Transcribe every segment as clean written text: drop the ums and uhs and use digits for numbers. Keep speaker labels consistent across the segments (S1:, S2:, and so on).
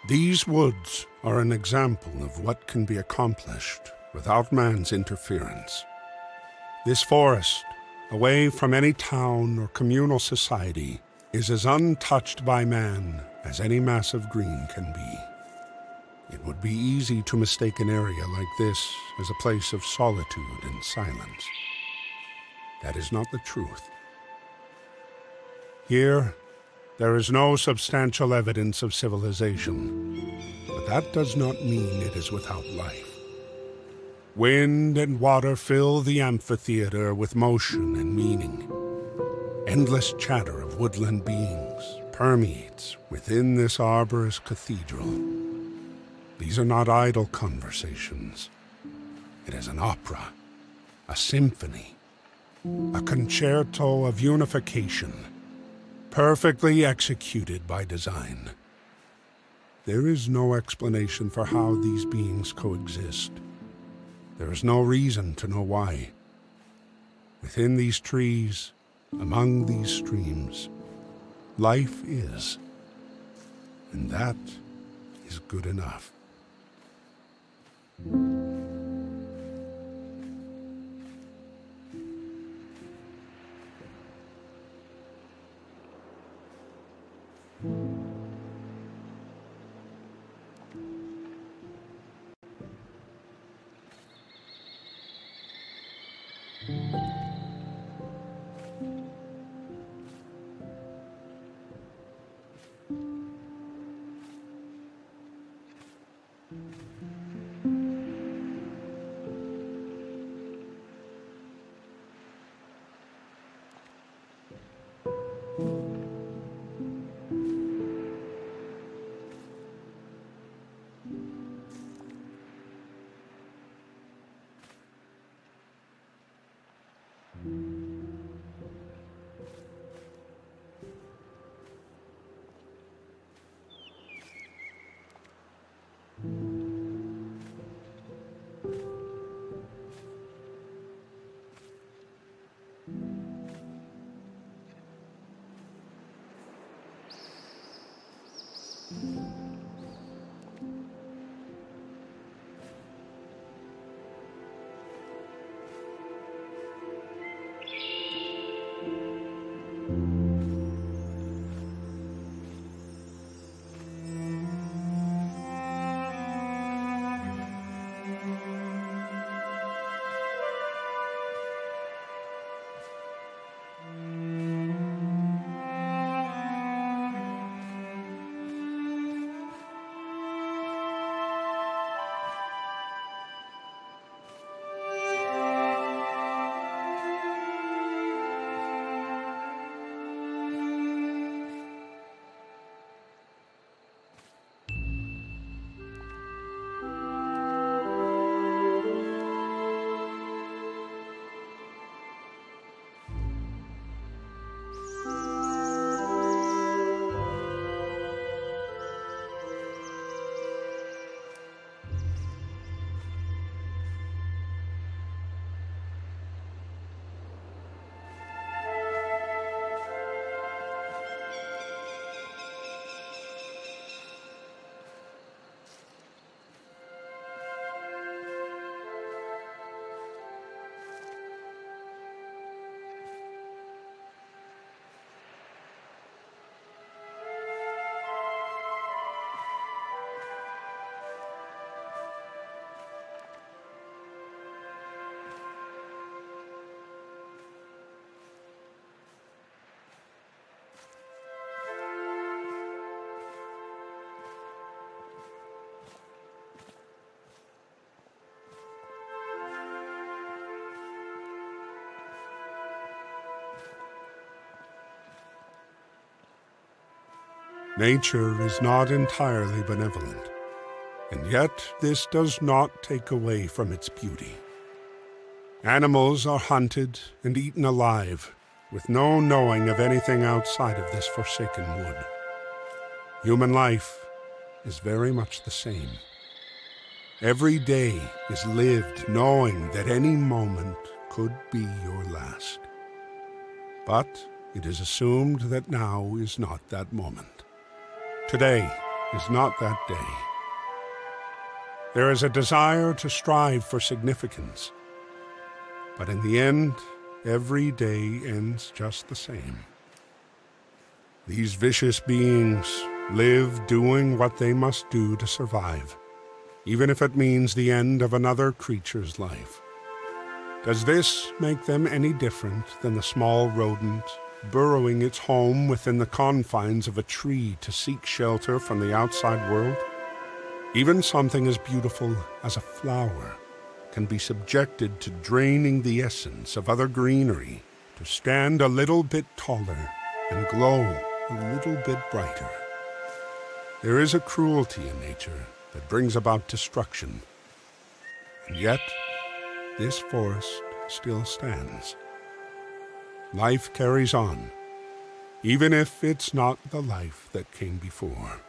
S1: These woods are an example of what can be accomplished without man's interference. This forest, away from any town or communal society, is as untouched by man as any mass of green can be. It would be easy to mistake an area like this as a place of solitude and silence. That is not the truth. Here, there is no substantial evidence of civilization, but that does not mean it is without life. Wind and water fill the amphitheater with motion and meaning. Endless chatter of woodland beings permeates within this arborous cathedral. These are not idle conversations. It is an opera, a symphony, a concerto of unification, perfectly executed by design. There is no explanation for how these beings coexist. There is no reason to know why. Within these trees, among these streams, life is, and that is good enough. Nature is not entirely benevolent, and yet this does not take away from its beauty. Animals are hunted and eaten alive, with no knowing of anything outside of this forsaken wood. Human life is very much the same. Every day is lived knowing that any moment could be your last. But it is assumed that now is not that moment. Today is not that day. There is a desire to strive for significance, but in the end, every day ends just the same. These vicious beings live doing what they must do to survive, even if it means the end of another creature's life. Does this make them any different than the small rodent burrowing its home within the confines of a tree to seek shelter from the outside world? Even something as beautiful as a flower can be subjected to draining the essence of other greenery to stand a little bit taller and glow a little bit brighter. There is a cruelty in nature that brings about destruction, and yet this forest still stands. Life carries on, even if it's not the life that came before.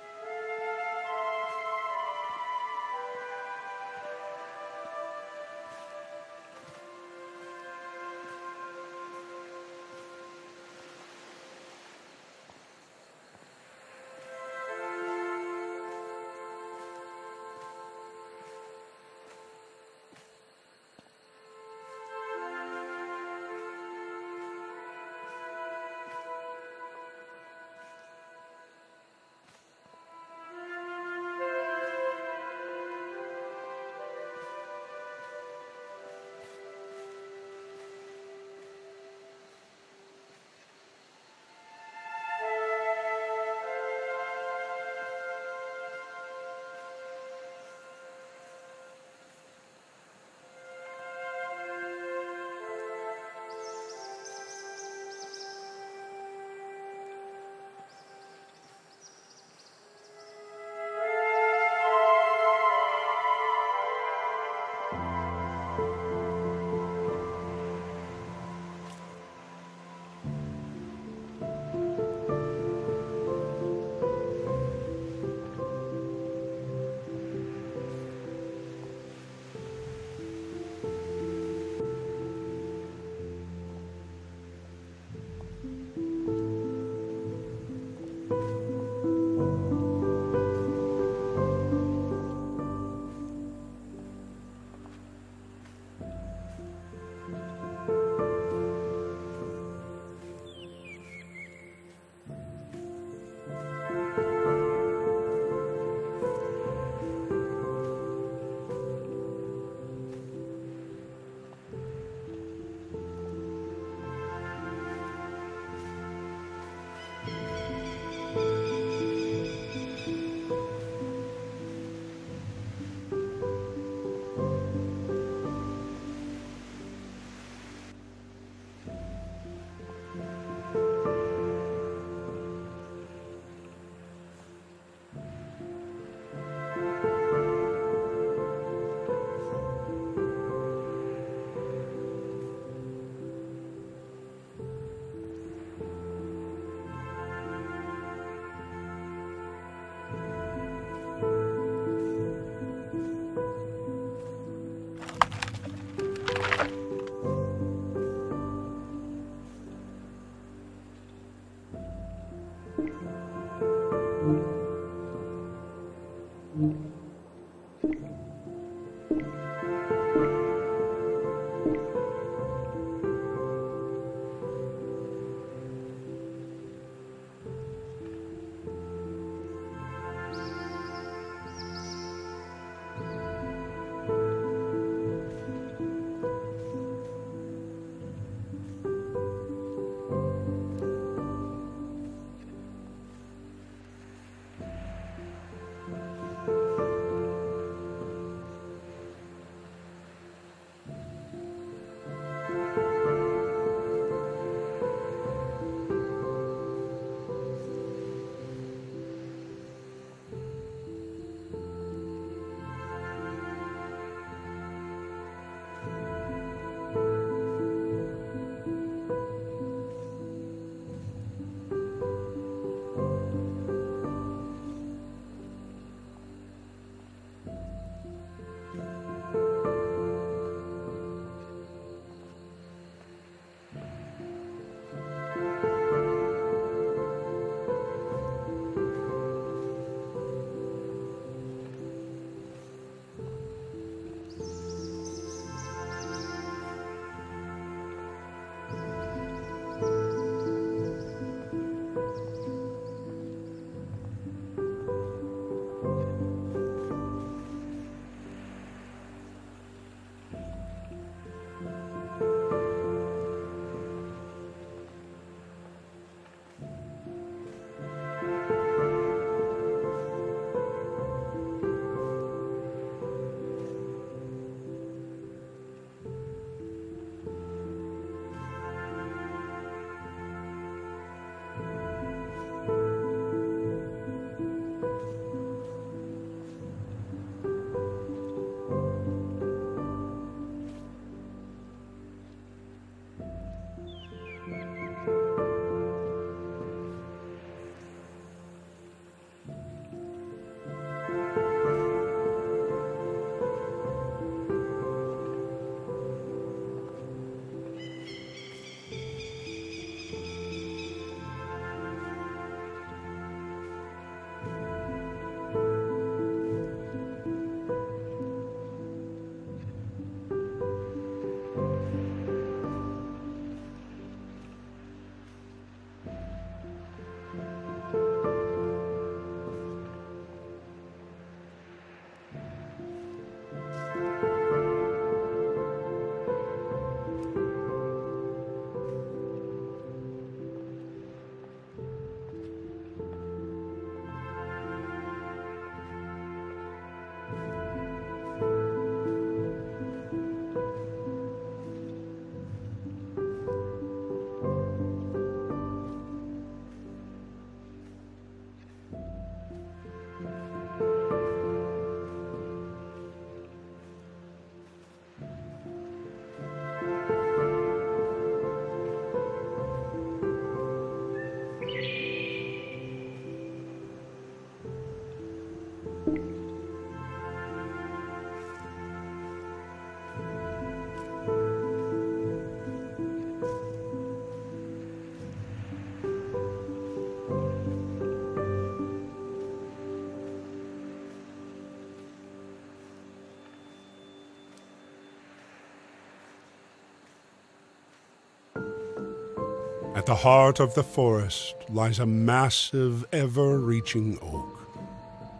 S1: At the heart of the forest lies a massive, ever-reaching oak,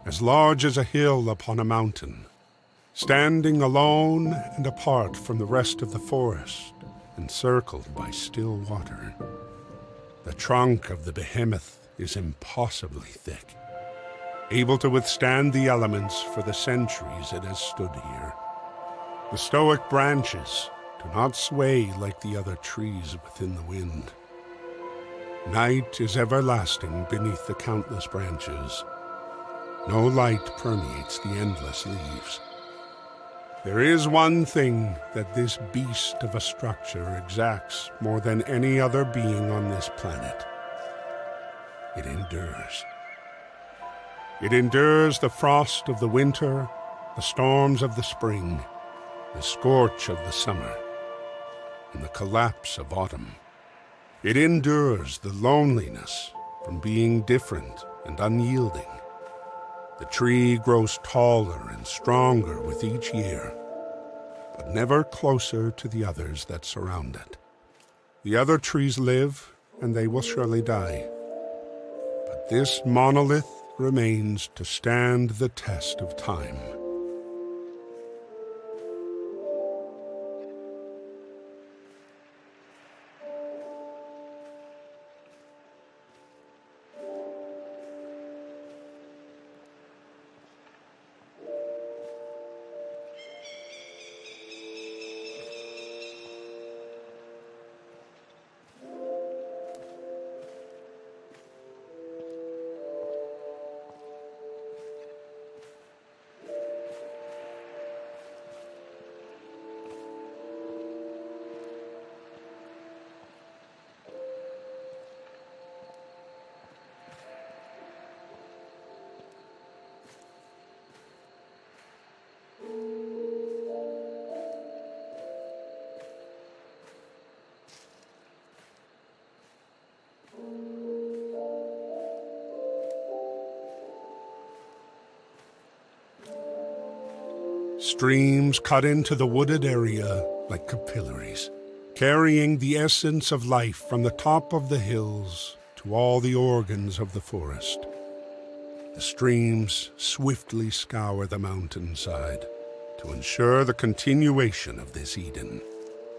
S1: as large as a hill upon a mountain, standing alone and apart from the rest of the forest, encircled by still water. The trunk of the behemoth is impossibly thick, able to withstand the elements for the centuries it has stood here. The stoic branches do not sway like the other trees within the wind. Night is everlasting beneath the countless branches. No light permeates the endless leaves. There is one thing that this beast of a structure exacts more than any other being on this planet. It endures. It endures the frost of the winter, the storms of the spring, the scorch of the summer, and the collapse of autumn. It endures the loneliness from being different and unyielding. The tree grows taller and stronger with each year, but never closer to the others that surround it. The other trees live, and they will surely die. But this monolith remains to stand the test of time. Streams cut into the wooded area like capillaries, carrying the essence of life from the top of the hills to all the organs of the forest. The streams swiftly scour the mountainside to ensure the continuation of this Eden,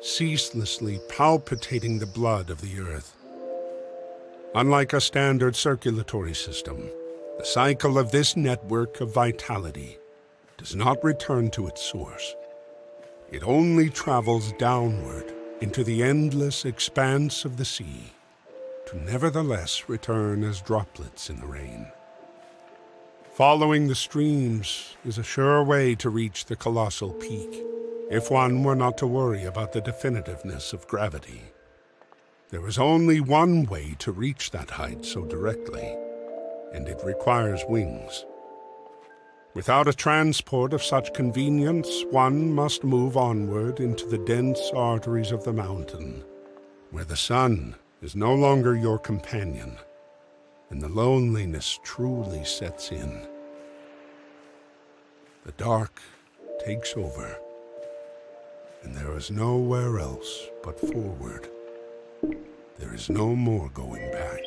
S1: ceaselessly palpitating the blood of the earth. Unlike a standard circulatory system, the cycle of this network of vitality does not return to its source. It only travels downward into the endless expanse of the sea, to nevertheless return as droplets in the rain. Following the streams is a sure way to reach the colossal peak, if one were not to worry about the definitiveness of gravity. There is only one way to reach that height so directly, and it requires wings. Without a transport of such convenience, one must move onward into the dense arteries of the mountain, where the sun is no longer your companion, and the loneliness truly sets in. The dark takes over, and there is nowhere else but forward. There is no more going back.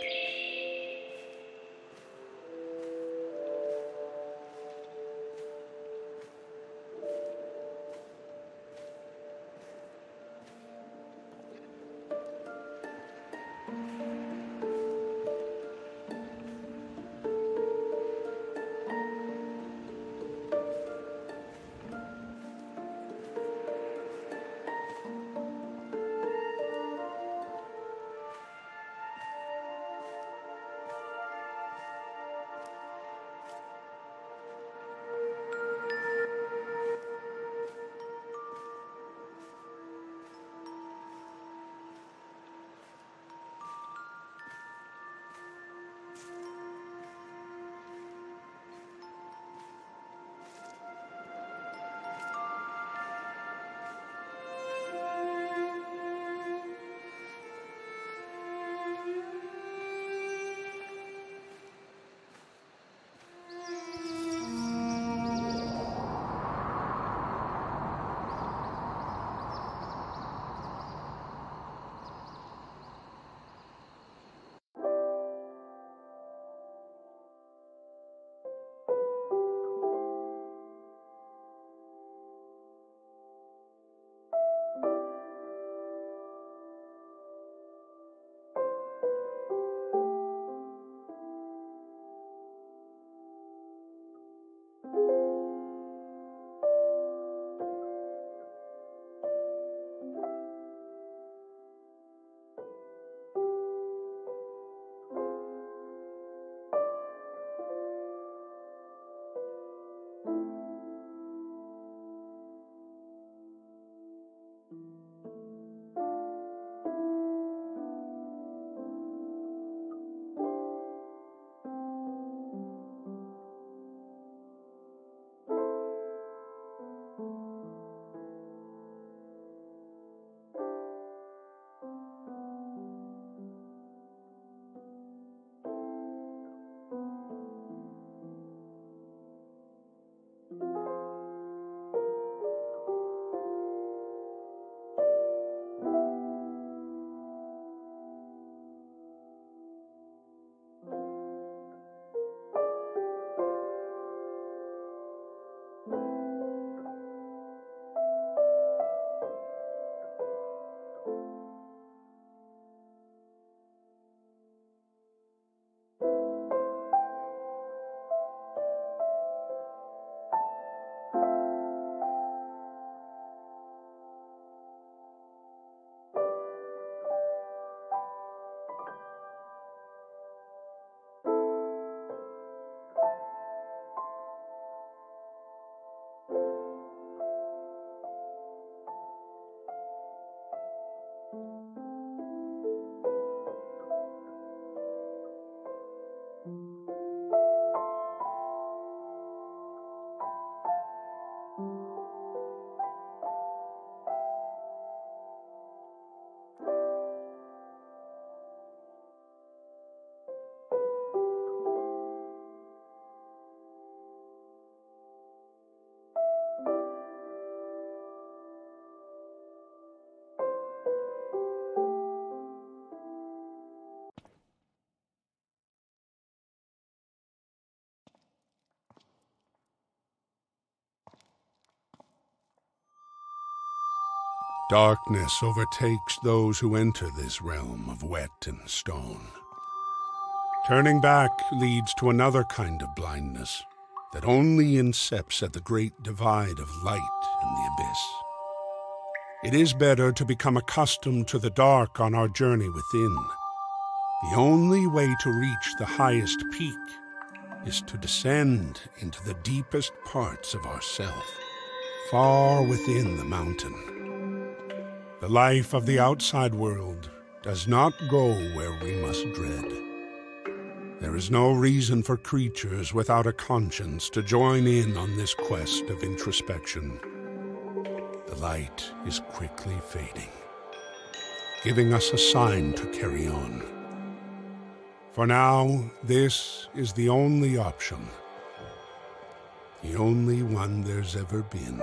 S1: Darkness overtakes those who enter this realm of wet and stone. Turning back leads to another kind of blindness that only incepts at the great divide of light and the abyss. It is better to become accustomed to the dark on our journey within. The only way to reach the highest peak is to descend into the deepest parts of ourself, far within the mountain. The life of the outside world does not go where we must dread. There is no reason for creatures without a conscience to join in on this quest of introspection. The light is quickly fading, giving us a sign to carry on. For now, this is the only option, the only one there's ever been.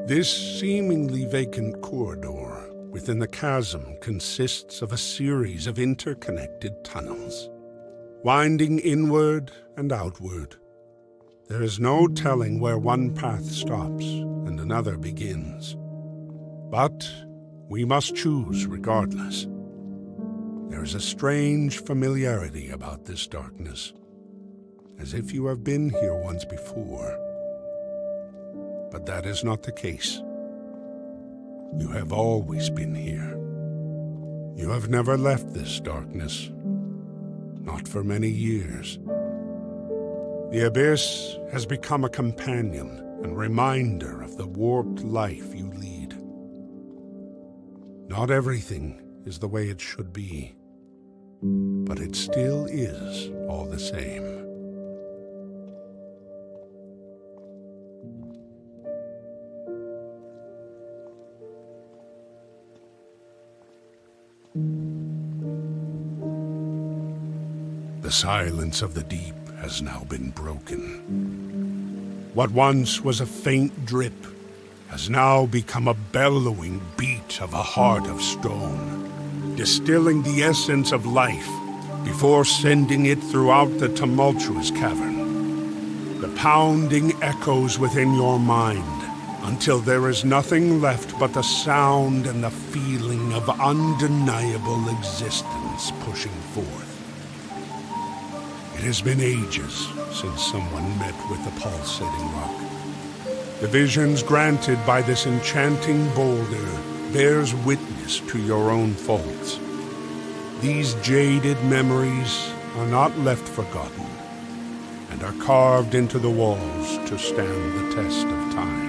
S1: This seemingly vacant corridor within the chasm consists of a series of interconnected tunnels, winding inward and outward. There is no telling where one path stops and another begins. But we must choose regardless. There is a strange familiarity about this darkness, as if you have been here once before. But that is not the case. You have always been here. You have never left this darkness, not for many years. The abyss has become a companion and reminder of the warped life you lead. Not everything is the way it should be, but it still is all the same. The silence of the deep has now been broken. What once was a faint drip has now become a bellowing beat of a heart of stone, distilling the essence of life before sending it throughout the tumultuous cavern. The pounding echoes within your mind until there is nothing left but the sound and the feeling of undeniable existence pushing forth. It has been ages since someone met with the pulsating rock. The visions granted by this enchanting boulder bears witness to your own faults. These jaded memories are not left forgotten and are carved into the walls to stand the test of time.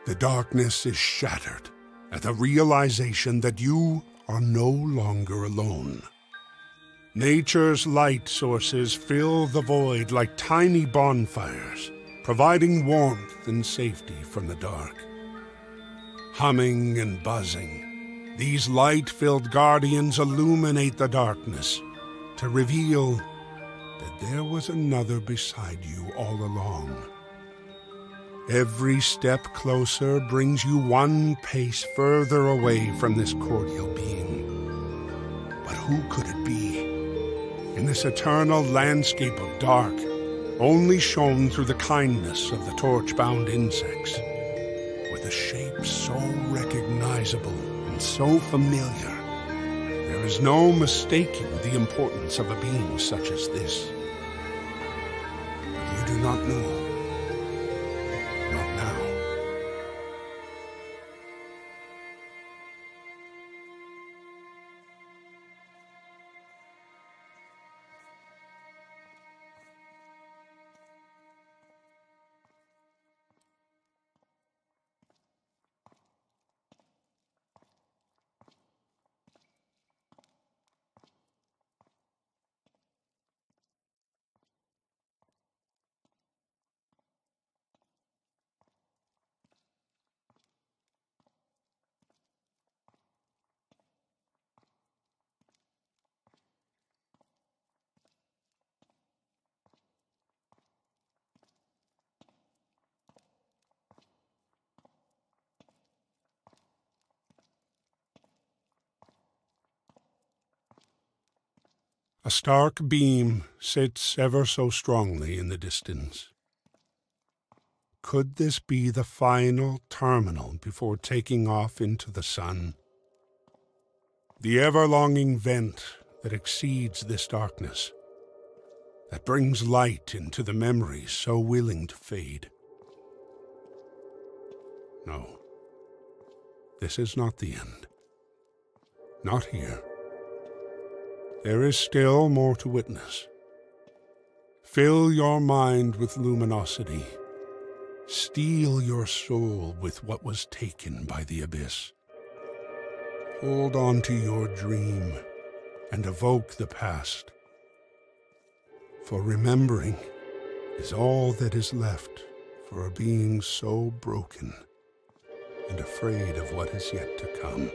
S1: The darkness is shattered at the realization that you are no longer alone. Nature's light sources fill the void like tiny bonfires, providing warmth and safety from the dark. Humming and buzzing, these light-filled guardians illuminate the darkness to reveal that there was another beside you all along. Every step closer brings you one pace further away from this cordial being. But who could it be? In this eternal landscape of dark, only shown through the kindness of the torch-bound insects, with a shape so recognizable and so familiar, there is no mistaking the importance of a being such as this. But you do not know. Not now. A stark beam sits ever so strongly in the distance. Could this be the final terminal before taking off into the sun? The ever-longing vent that exceeds this darkness, that brings light into the memories so willing to fade. No, this is not the end. Not here. There is still more to witness. Fill your mind with luminosity. Steal your soul with what was taken by the abyss. Hold on to your dream and evoke the past. For remembering is all that is left for a being so broken and afraid of what is yet to come.